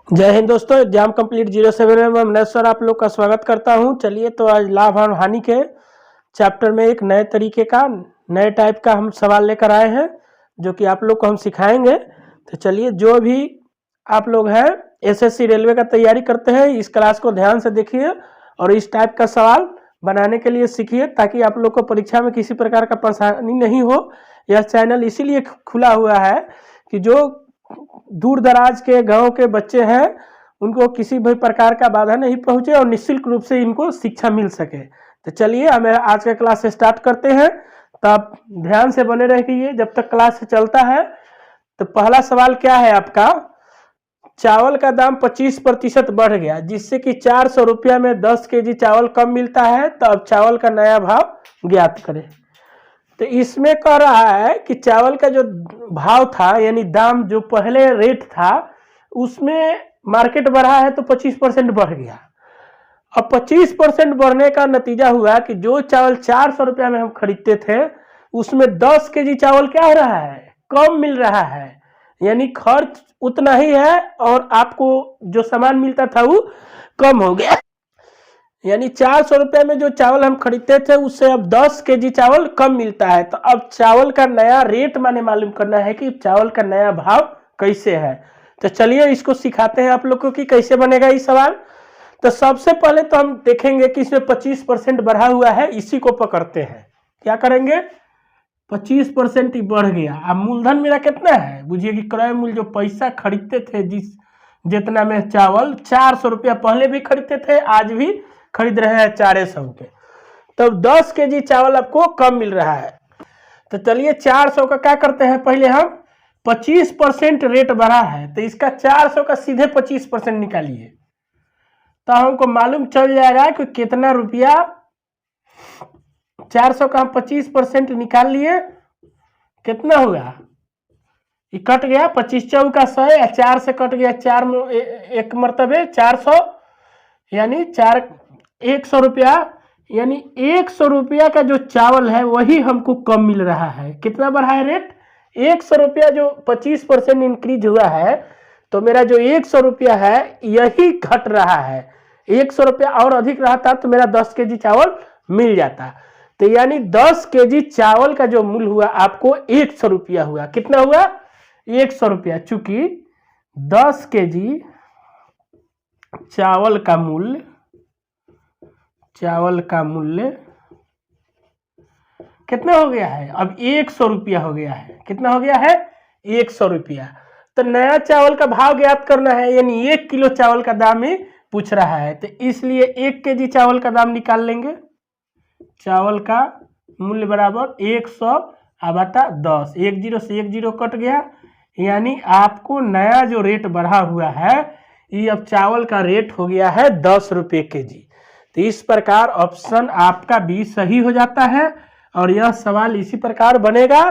जय हिंद दोस्तों। Exam complete 07 में मैं सर आप लोग का स्वागत करता हूं। चलिए तो आज लाभ और हानि के चैप्टर में एक नए तरीके का नए टाइप का हम सवाल लेकर आए हैं जो कि आप लोग को हम सिखाएंगे। तो चलिए, जो भी आप लोग हैं एसएससी रेलवे का तैयारी करते हैं इस क्लास को ध्यान से देखिए और इस टाइप का सवाल बनाने के लिए सीखिए ताकि आप लोग को परीक्षा में किसी प्रकार का परेशानी नहीं हो। यह चैनल इसीलिए खुला हुआ है कि जो दूर दराज के गांव के बच्चे हैं उनको किसी भी प्रकार का बाधा नहीं पहुंचे और निःशुल्क रूप से इनको शिक्षा मिल सके। तो चलिए हमें आज का क्लास स्टार्ट करते हैं, तब ध्यान से बने रहिए जब तक क्लास चलता है। तो पहला सवाल क्या है आपका, चावल का दाम 25% बढ़ गया जिससे कि 400 रुपया में 10 केजी चावल कम मिलता है, तो अब चावल का नया भाव ज्ञात करें। तो इसमें कह रहा है कि चावल का जो भाव था यानी दाम जो पहले रेट था उसमें मार्केट बढ़ा है तो 25% बढ़ गया। अब 25% बढ़ने का नतीजा हुआ कि जो चावल 400 रुपया में हम खरीदते थे उसमें 10 केजी चावल क्या हो रहा है, कम मिल रहा है, यानी खर्च उतना ही है और आपको जो सामान मिलता था वो कम हो गया। यानी 400 रुपये में जो चावल हम खरीदते थे उससे अब 10 केजी चावल कम मिलता है। तो अब चावल का नया रेट माने मालूम करना है कि चावल का नया भाव कैसे है। तो चलिए इसको सिखाते हैं आप लोग को कि कैसे बनेगा ये सवाल। तो सबसे पहले तो हम देखेंगे कि इसमें 25% बढ़ा हुआ है, इसी को पकड़ते हैं। क्या करेंगे, 25% ही बढ़ गया। अब मूलधन मेरा कितना है, बुझिए कि क्रय मूल्य जो पैसा खरीदते थे जितना में चावल 400 रुपया पहले भी खरीदते थे आज भी खरीद रहे हैं 400 के, तब 10 केजी चावल आपको कम मिल रहा है। तो चलिए 400 का क्या करते हैं, पहले हम 25% रेट बढ़ा है तो इसका 400 का सीधे 25% निकालिए तो हमको मालूम चल जाएगा कि कितना रुपया। 400 का हम 25% निकाल लिए, कितना हुआ, ये कट गया 25 चौका 100 या 4 से कट गया 4 में एक मरतबे 400 यानी 100 रुपया, यानी 100 रुपया का जो चावल है वही हमको कम मिल रहा है। कितना बढ़ा है रेट, 100 रुपया जो 25% इंक्रीज हुआ है तो मेरा जो 100 रुपया है यही घट रहा है। 100 रुपया और अधिक रहता तो मेरा 10 केजी चावल मिल जाता। तो यानी 10 केजी चावल का जो मूल्य हुआ आपको 100 रुपया हुआ। कितना हुआ, 100 रुपया। चूंकि 10 केजी चावल का मूल्य कितना हो गया है, अब 100 रुपया हो गया है। कितना हो गया है, 100 रुपया। तो नया चावल का भाव ज्ञात करना है, यानी 1 किलो चावल का दाम ही पूछ रहा है। तो इसलिए 1 केजी चावल का दाम निकाल लेंगे। चावल का मूल्य बराबर 100 बटा 10, 10 से 10 कट गया, यानी आपको नया जो रेट बढ़ा हुआ है ये अब चावल का रेट हो गया है 10 रुपये केजी। तो इस प्रकार ऑप्शन आपका बी सही हो जाता है और यह सवाल इसी प्रकार बनेगा।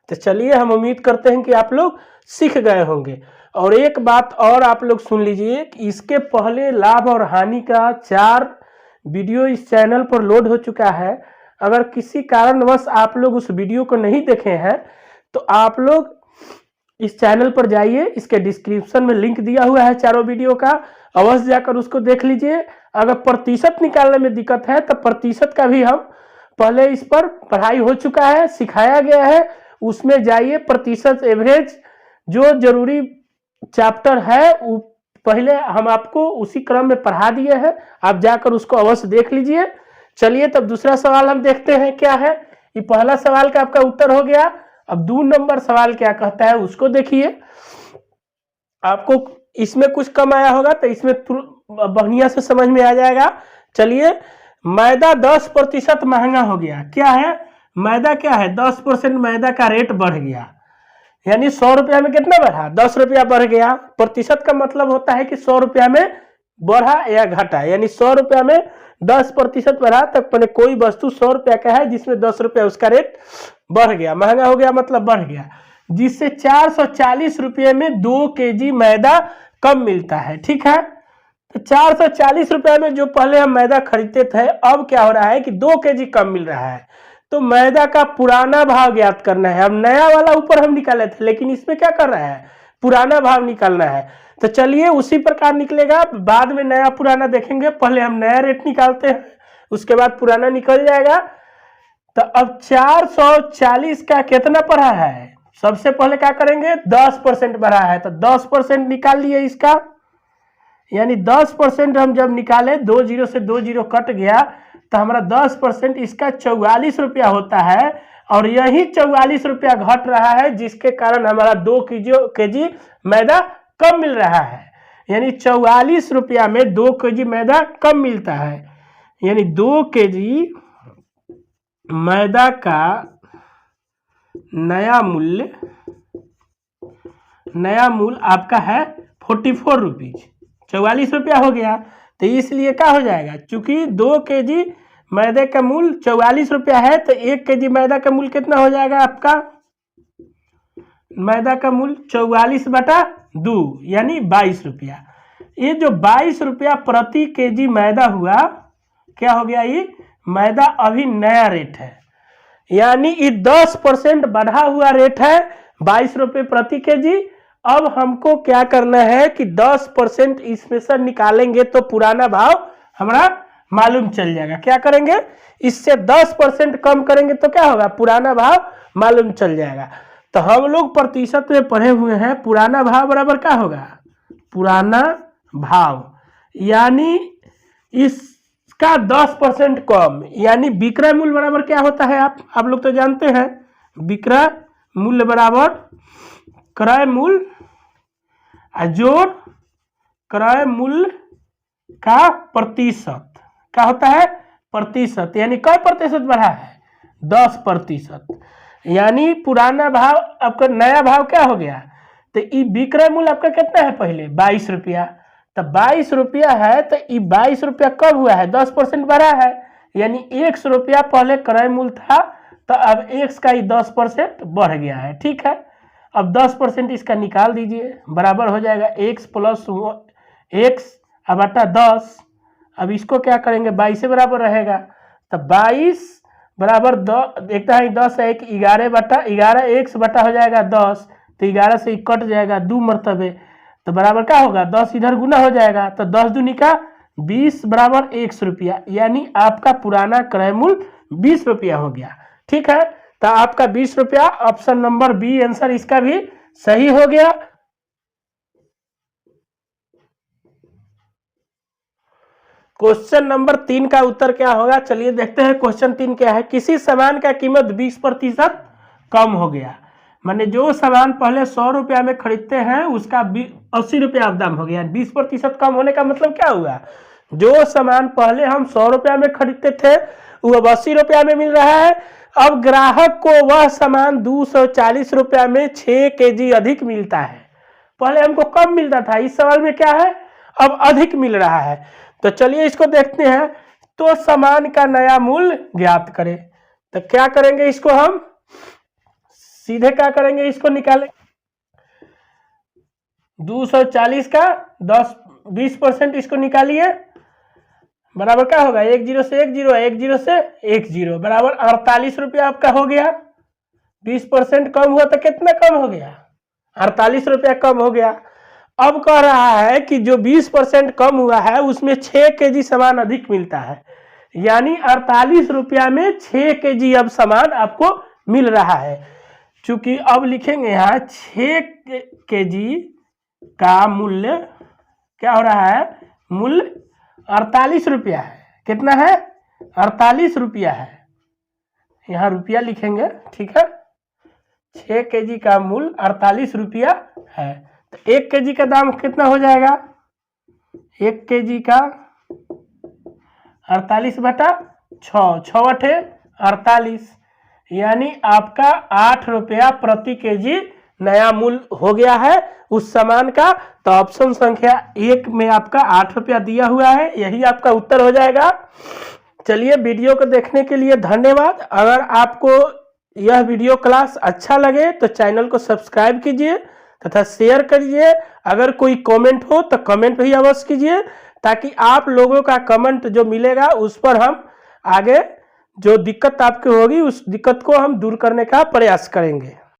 तो चलिए हम उम्मीद करते हैं कि आप लोग सीख गए होंगे। और एक बात और आप लोग सुन लीजिए कि इसके पहले लाभ और हानि का 4 वीडियो इस चैनल पर लोड हो चुका है। अगर किसी कारणवश आप लोग उस वीडियो को नहीं देखे हैं तो आप लोग इस चैनल पर जाइए, इसके डिस्क्रिप्शन में लिंक दिया हुआ है चारों वीडियो का, अवश्य जाकर उसको देख लीजिए। अगर प्रतिशत निकालने में दिक्कत है तो प्रतिशत का भी हम पहले इस पर पढ़ाई हो चुका है, सिखाया गया है, उसमें जाइए। प्रतिशत एवरेज जो जरूरी चैप्टर है वो पहले हम आपको उसी क्रम में पढ़ा दिए हैं, आप जाकर उसको अवश्य देख लीजिए। चलिए तब दूसरा सवाल हम देखते हैं क्या है। ये पहला सवाल का आपका उत्तर हो गया। अब 2 नंबर सवाल क्या कहता है उसको देखिए। आपको इसमें कुछ कम आया होगा तो इसमें बढ़िया से समझ में आ जाएगा। चलिए, मैदा 10% महंगा हो गया। क्या है, मैदा क्या है, 10% मैदा का रेट बढ़ गया, यानी 100 रुपया में कितना बढ़ा, 10 रुपया बढ़ गया। प्रतिशत का मतलब होता है कि 100 रुपया में बढ़ा या घटा, यानी 100 रुपया में 10% बढ़ा तक मैंने कोई वस्तु 100 रुपया का है जिसमें 10 रुपया उसका रेट बढ़ गया, महंगा हो गया मतलब बढ़ गया, जिससे 440 रुपये में 2 केजी मैदा कम मिलता है। ठीक है, तो 440 रुपये में जो पहले हम मैदा खरीदते थे अब क्या हो रहा है कि 2 केजी कम मिल रहा है। तो मैदा का पुराना भाव ज्ञात करना है। अब नया वाला ऊपर हम निकाले थे लेकिन इसमें क्या कर रहा है, पुराना भाव निकालना है। तो चलिए उसी प्रकार निकलेगा, बाद में नया पुराना देखेंगे, पहले हम नया रेट निकालते हैं, उसके बाद पुराना निकल जाएगा। तो अब 440 का कितना बढ़ा है, सबसे पहले क्या करेंगे, 10% बढ़ा है, तो 10% निकाल लिए इसका, यानी 10% हम जब निकाले, 2 जीरो से 2 जीरो कट गया, तो हमारा 10% इसका 44 रुपया होता है, और यही 44 रुपया घट रहा है, जिसके कारण हमारा 2 केजी मैदा कम मिल रहा है। यानी 44 रुपया में 2 केजी मैदा कम मिलता है, यानी 2 केजी मैदा का नया मूल्य आपका है 44 रुपीज, 44 रुपया हो गया। तो इसलिए क्या हो जाएगा, चूंकि 2 केजी मैदे का मूल्य 44 रुपया है, तो 1 केजी मैदा का मूल्य कितना हो जाएगा आपका, मैदा का मूल्य 44/2 यानी 22 रुपया। ये जो 22 रुपया प्रति केजी मैदा हुआ, क्या हो गया, ये मैदा अभी नया रेट है, यानी ये 10% बढ़ा हुआ रेट है, 22 रुपये प्रति केजी। अब हमको क्या करना है कि 10% इसमें से निकालेंगे तो पुराना भाव हमारा मालूम चल जाएगा। क्या करेंगे, इससे 10% कम करेंगे तो क्या होगा, पुराना भाव मालूम चल जाएगा। तो हम लोग प्रतिशत में पढ़े हुए हैं, पुराना भाव बराबर क्या होगा, पुराना भाव यानी इसका 10% कम, यानी विक्रय मूल्य बराबर क्या होता है, आप लोग तो जानते हैं, विक्रय मूल्य बराबर क्रय मूल्य जोड़ क्रय मूल्य का प्रतिशत, क्या होता है, प्रतिशत, यानी कै प्रतिशत बढ़ा है, 10%, यानी पुराना भाव आपका नया भाव क्या हो गया, तो ये विक्रय मूल्य आपका कितना है, पहले 22 रुपया, तो 22 रुपया है, तो ये 22 रुपया कब हुआ है, 10% बढ़ा है, यानी 100 रुपया पहले क्रय मूल्य था, तो अब x का ही 10% बढ़ गया है। ठीक है, अब 10% इसका निकाल दीजिए, बराबर हो जाएगा x प्लस x बटा 10। अब इसको क्या करेंगे, 22 से बराबर रहेगा, तो 22 बराबर 10 है, 11 x बटा हो जाएगा 10, तो 11 से कट जाएगा 2 मरतबे, तो बराबर क्या होगा, 10 इधर गुना हो जाएगा, तो 10 दूनी का 20 बराबर 100 रुपया, यानी आपका पुराना क्रय मूल्य 20 रुपया हो गया। ठीक है, तो आपका 20 रुपया, ऑप्शन नंबर बी आंसर इसका भी सही हो गया। क्वेश्चन नंबर 3 का उत्तर क्या होगा, चलिए देखते हैं। क्वेश्चन 3 क्या है, किसी सामान का कीमत 20% कम हो गया, माने जो सामान पहले 100 रुपया में खरीदते हैं उसका 80 रुपया दाम हो गया। 20% कम होने का मतलब क्या हुआ, जो सामान पहले हम 100 रुपया में खरीदते थे वो अब 80 रुपया में मिल रहा है। अब ग्राहक को वह सामान 240 रुपया में 6 केजी अधिक मिलता है, पहले हमको कम मिलता था, इस सवाल में क्या है, अब अधिक मिल रहा है। तो चलिए इसको देखते हैं, तो सामान का नया मूल्य ज्ञात करें। तो क्या करेंगे, इसको हम सीधे क्या करेंगे, इसको निकालें, 240 का 20% इसको निकालिए, बराबर क्या होगा, 1 0 से 1 0, 1 0 से 1 0 बराबर 48 रुपया आपका हो गया। 20% कम हुआ तो कितना कम हो गया, 48 रुपया कम हो गया। अब कह रहा है कि जो 20% कम हुआ है उसमें 6 केजी सामान अधिक मिलता है, यानी 48 रुपया में 6 केजी अब सामान आपको मिल रहा है। चूंकि अब लिखेंगे यहाँ 6 केजी का मूल्य क्या हो रहा है, मूल्य 48 रुपया है, कितना है, 48 रुपया है, यहाँ रुपया लिखेंगे। ठीक है, 6 केजी का मूल्य 48 रुपया है, तो 1 केजी का दाम कितना हो जाएगा, 1 केजी का 48/6, 6 8 48, यानी आपका 8 रुपया प्रति केजी नया मूल्य हो गया है उस सामान का। तो ऑप्शन संख्या 1 में आपका 8 रुपया दिया हुआ है, यही आपका उत्तर हो जाएगा। चलिए, वीडियो को देखने के लिए धन्यवाद। अगर आपको यह वीडियो क्लास अच्छा लगे तो चैनल को सब्सक्राइब कीजिए तथा शेयर करिए। अगर कोई कमेंट हो तो कमेंट भी अवश्य कीजिए, ताकि आप लोगों का कमेंट जो मिलेगा उस पर हम आगे जो दिक्कत आपकी होगी उस दिक्कत को हम दूर करने का प्रयास करेंगे।